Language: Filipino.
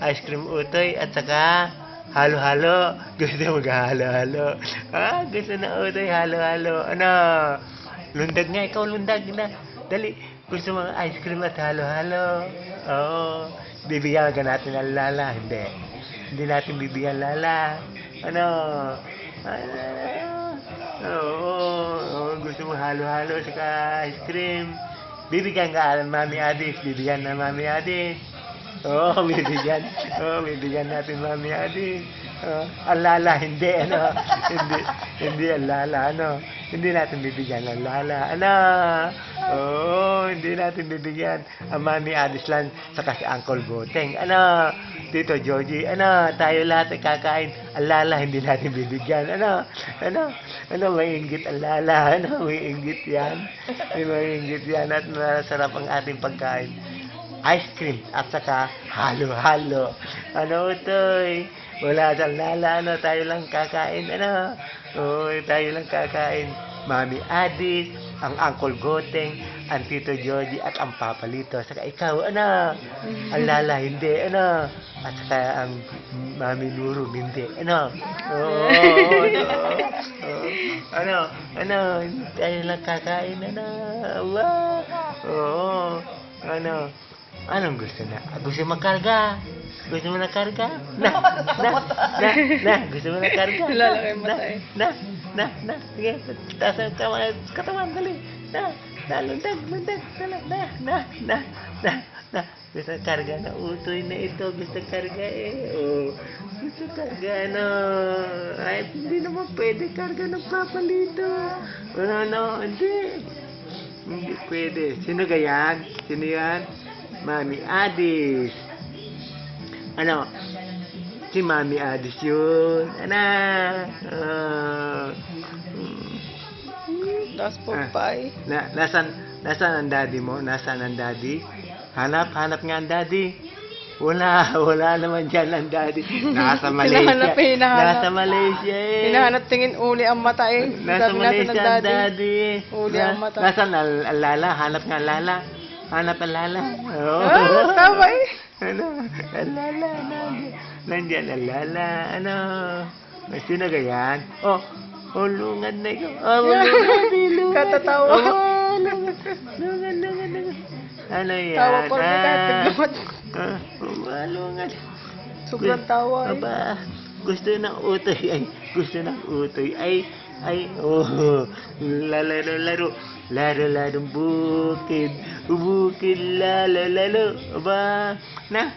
ice cream utoy, at saka halo-halo. Gusto mag-halo-halo. Gusto na utoy, halo-halo. Ano? Lundag nga, ikaw lundag na. Dali, gusto mo ice cream at halo-halo. Oo. Bibigyan ka natin ng lala. Hindi. Hindi natin bibigyan lala. Ano? Oo. Gusto mo halo-halo saka ice cream. Bibigyan ka ng Mami Adis. Bibigyan na Mami Adis. Oo, bibigyan. Oo, bibigyan natin Mami Adis. Ang lala, hindi, ano? Hindi ang lala, ano? Hindi natin bibigyan ng lala, ano? Oo, hindi natin bibigyan ang Mami Adis lang saka si Uncle Goteng, ano? Tito Joji, ano? Tayo lahat ay kakain. Ang lala, hindi natin bibigyan, ano? May inggit ang lala, ano? May inggit yan. May inggit yan at masarap ang ating pagkain. Ice cream at saka halo-halo. Ano utoy? Wala siyang lala, ano? Tayo lang kakain, ano? Oo, tayo lang kakain. Mami Adis, ang Uncle Goteng, ang Tito Joji, at ang Papa Lito. Saka ikaw, ano? Ang lala, hindi, ano? At saka ang Mami Nuru, hindi, ano? Oo, ano? Tayo lang kakain, ano? Allah. Oo, ano? Anong gusto na? Gusto mo makarga? Gusto mo na karga? Gusto mo na karga? Lalaki mo tayo. Sige, taas ang katawan, dali. Lundag, Gusto karga na utoy na ito. Gusto karga Gusto karga, ano. Ay, hindi naman pwede karga ng papalito. Hindi. Hindi pwede. Sino gayan? Sino yan? Mami Adis. Ano? Si Mami Adis yun. Ano? Last po pie. Nasaan ang daddy mo? Nasaan ang daddy? Hanap nga ang daddy. Wala naman dyan ang daddy. Nasa Malaysia. Hinahanap. Nasa Malaysia Hinahanap, tingin uli ang mata eh. Nasa Sabi natin Malaysia ng ang daddy. Uli ang mata. Nasaan ang lala? Hanap nga ang lala. Hanap ang lala. Tama eh. Ano? Ang lala. Nandiyan ang lala. Ano? Sino gayan? Lungan na yun. Lungan. Katatawa. Lungan. Ano yan? Tawa pa rin kahit biglamat. Lungan. Sobrang tawa eh. Aba, gusto ng utoy ay, laro, bukid, lalo, aba, na,